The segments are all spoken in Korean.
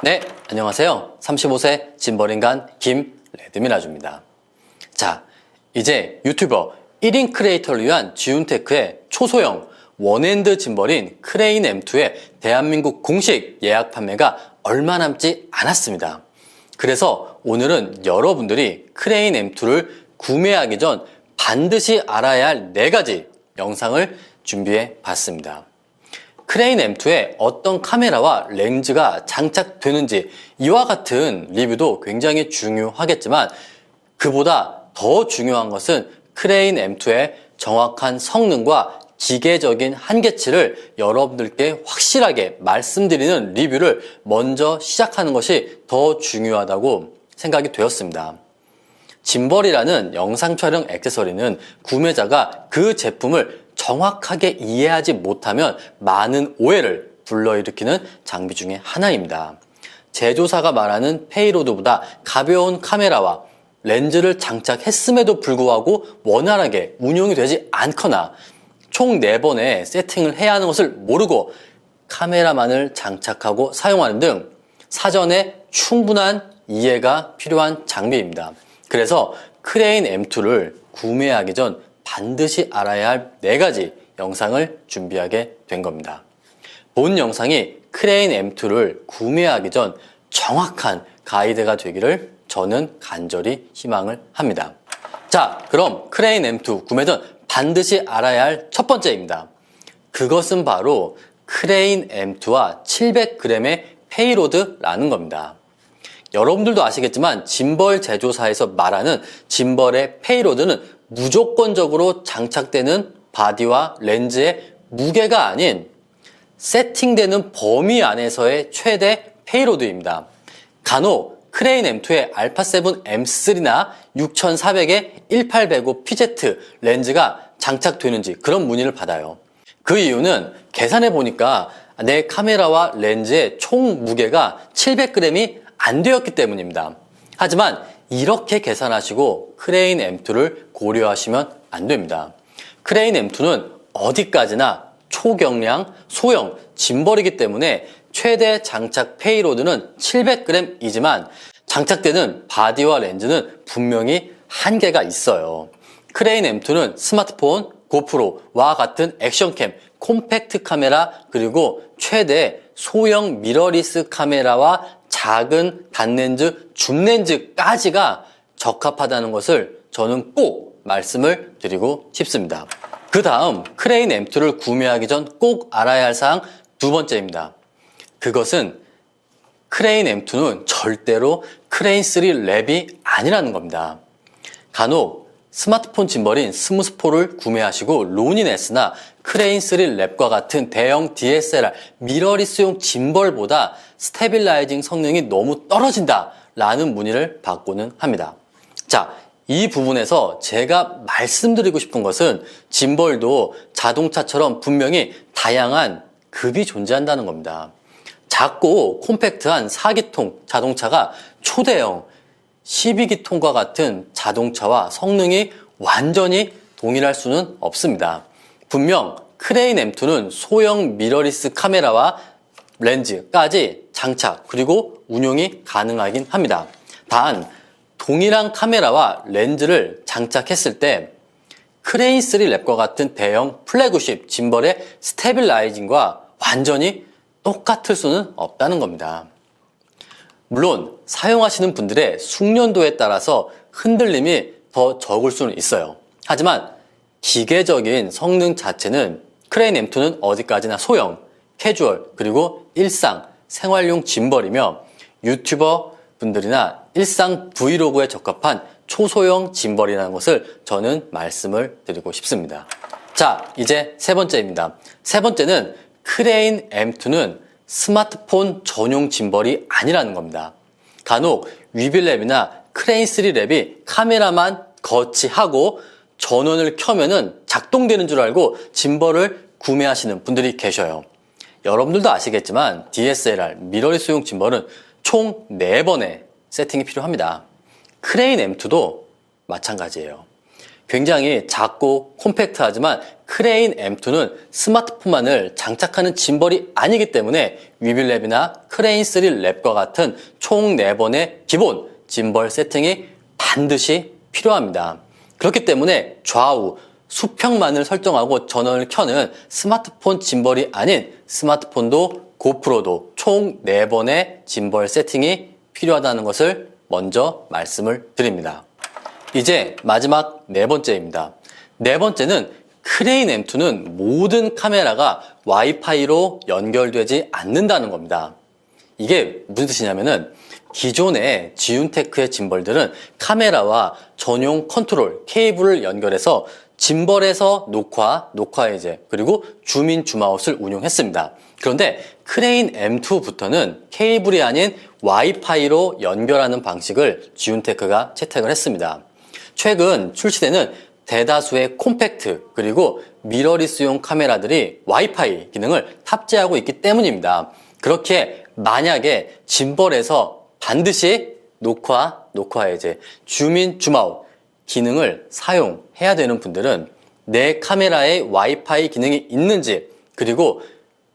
네, 안녕하세요. 35세 짐벌인간 김레드미라주입니다. 자, 이제 유튜버 1인 크리에이터를 위한 지운테크의 초소형 원핸드 짐벌인 크레인 M2의 대한민국 공식 예약 판매가 얼마 남지 않았습니다. 그래서 오늘은 여러분들이 크레인 M2를 구매하기 전 반드시 알아야 할 4가지 영상을 준비해 봤습니다. 크레인 M2에 어떤 카메라와 렌즈가 장착되는지 이와 같은 리뷰도 굉장히 중요하겠지만 그보다 더 중요한 것은 크레인 M2의 정확한 성능과 기계적인 한계치를 여러분들께 확실하게 말씀드리는 리뷰를 먼저 시작하는 것이 더 중요하다고 생각이 되었습니다. 짐벌이라는 영상 촬영 액세서리는 구매자가 그 제품을 정확하게 이해하지 못하면 많은 오해를 불러일으키는 장비 중에 하나입니다. 제조사가 말하는 페이로드보다 가벼운 카메라와 렌즈를 장착했음에도 불구하고 원활하게 운용이 되지 않거나 총 4번의 세팅을 해야 하는 것을 모르고 카메라만을 장착하고 사용하는 등 사전에 충분한 이해가 필요한 장비입니다. 그래서 크레인 M2를 구매하기 전 반드시 알아야 할 4가지 영상을 준비하게 된 겁니다. 본 영상이 크레인 M2를 구매하기 전 정확한 가이드가 되기를 저는 간절히 희망을 합니다. 자, 그럼 크레인 M2 구매 전 반드시 알아야 할 첫 번째입니다. 그것은 바로 크레인 M2와 700g의 페이로드라는 겁니다. 여러분들도 아시겠지만 짐벌 제조사에서 말하는 짐벌의 페이로드는 무조건적으로 장착되는 바디와 렌즈의 무게가 아닌 세팅되는 범위 안에서의 최대 페이로드입니다. 간혹 크레인 M2의 알파7 M3나 6400의 1805 PZ 렌즈가 장착되는지 그런 문의를 받아요. 그 이유는 계산해 보니까 내 카메라와 렌즈의 총 무게가 700g이 안 되었기 때문입니다. 하지만 이렇게 계산하시고 크레인 M2를 고려하시면 안 됩니다. 크레인 M2는 어디까지나 초경량, 소형, 짐벌이기 때문에 최대 장착 페이로드는 700g이지만 장착되는 바디와 렌즈는 분명히 한계가 있어요. 크레인 M2는 스마트폰, 고프로와 같은 액션캠, 콤팩트 카메라, 그리고 최대 소형 미러리스 카메라와 작은 단렌즈, 줌렌즈까지가 적합하다는 것을 저는 꼭 말씀을 드리고 싶습니다. 그 다음 크레인 M2를 구매하기 전 꼭 알아야 할 사항 2번째입니다. 그것은 크레인 M2는 절대로 크레인 3 랩이 아니라는 겁니다. 간혹 스마트폰 짐벌인 스무스4를 구매하시고 로닌 S나 크레인 3 랩과 같은 대형 DSLR 미러리스용 짐벌보다 스테빌라이징 성능이 너무 떨어진다 라는 문의를 받고는 합니다. 자, 이 부분에서 제가 말씀드리고 싶은 것은 짐벌도 자동차처럼 분명히 다양한 급이 존재한다는 겁니다. 작고 콤팩트한 4기통 자동차가 초대형 12기통과 같은 자동차와 성능이 완전히 동일할 수는 없습니다. 분명 크레인 M2는 소형 미러리스 카메라와 렌즈까지 장착 그리고 운용이 가능하긴 합니다. 단 동일한 카메라와 렌즈를 장착했을 때 크레인 3 랩과 같은 대형 플래그십 짐벌의 스테빌라이징과 완전히 똑같을 수는 없다는 겁니다. 물론 사용하시는 분들의 숙련도에 따라서 흔들림이 더 적을 수는 있어요. 하지만 기계적인 성능 자체는 크레인 M2는 어디까지나 소형, 캐주얼, 그리고 일상, 생활용 짐벌이며 유튜버 분들이나 일상 브이로그에 적합한 초소형 짐벌이라는 것을 저는 말씀을 드리고 싶습니다. 자, 이제 세 번째입니다. 세 번째는 크레인 M2는 스마트폰 전용 짐벌이 아니라는 겁니다. 간혹 위빌랩이나 크레인 3 랩이 카메라만 거치하고 전원을 켜면은 작동되는 줄 알고 짐벌을 구매하시는 분들이 계셔요. 여러분들도 아시겠지만 DSLR 미러리스용 짐벌은 총 4번의 세팅이 필요합니다. 크레인 M2도 마찬가지예요. 굉장히 작고 콤팩트하지만 크레인 M2는 스마트폰만을 장착하는 짐벌이 아니기 때문에 위빌랩이나 크레인 3 랩과 같은 총 4번의 기본 짐벌 세팅이 반드시 필요합니다. 그렇기 때문에 좌우 수평만을 설정하고 전원을 켜는 스마트폰 짐벌이 아닌 스마트폰도 고프로도 총 4번의 짐벌 세팅이 필요하다는 것을 먼저 말씀을 드립니다. 이제 마지막 4번째입니다. 4번째는 크레인 M2는 모든 카메라가 와이파이로 연결되지 않는다는 겁니다. 이게 무슨 뜻이냐면은 기존의 지윤테크의 짐벌들은 카메라와 전용 컨트롤 케이블을 연결해서 짐벌에서 녹화 해제, 그리고 줌인 줌아웃을 운용했습니다. 그런데 크레인 M2부터는 케이블이 아닌 와이파이로 연결하는 방식을 지윤테크가 채택을 했습니다. 최근 출시되는 대다수의 콤팩트 그리고 미러리스용 카메라들이 와이파이 기능을 탑재하고 있기 때문입니다. 그렇게 만약에 짐벌에서 반드시 녹화 해제, 줌인 줌아웃 기능을 사용해야 되는 분들은 내 카메라에 와이파이 기능이 있는지, 그리고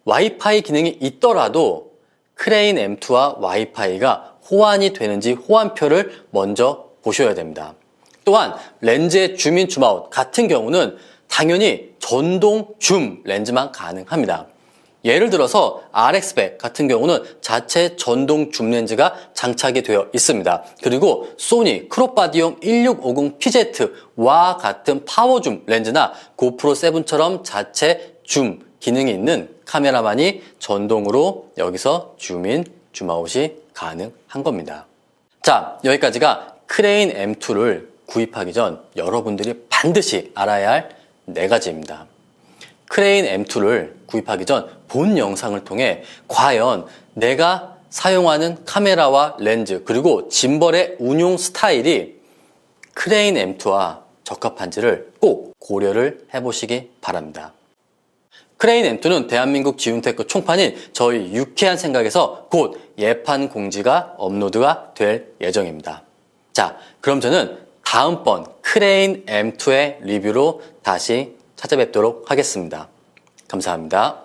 와이파이 기능이 있더라도 크레인 M2와 와이파이가 호환이 되는지 호환표를 먼저 보셔야 됩니다. 또한 렌즈의 줌인 줌아웃 같은 경우는 당연히 전동 줌 렌즈만 가능합니다. 예를 들어서 RX100 같은 경우는 자체 전동 줌 렌즈가 장착이 되어 있습니다. 그리고 소니 크롭바디용 1650PZ와 같은 파워줌 렌즈나 고프로 7처럼 자체 줌 기능이 있는 카메라만이 전동으로 여기서 줌인, 줌아웃이 가능한 겁니다. 자, 여기까지가 크레인 M2를 구입하기 전 여러분들이 반드시 알아야 할 4가지입니다. 크레인 M2를 구입하기 전 본 영상을 통해 과연 내가 사용하는 카메라와 렌즈 그리고 짐벌의 운용 스타일이 크레인 M2와 적합한지를 꼭 고려를 해보시기 바랍니다. 크레인 M2는 대한민국 지윤테크 총판인 저희 유쾌한 생각에서 곧 예판 공지가 업로드가 될 예정입니다. 자, 그럼 저는 다음번 크레인 M2의 리뷰로 다시 찾아뵙도록 하겠습니다. 감사합니다.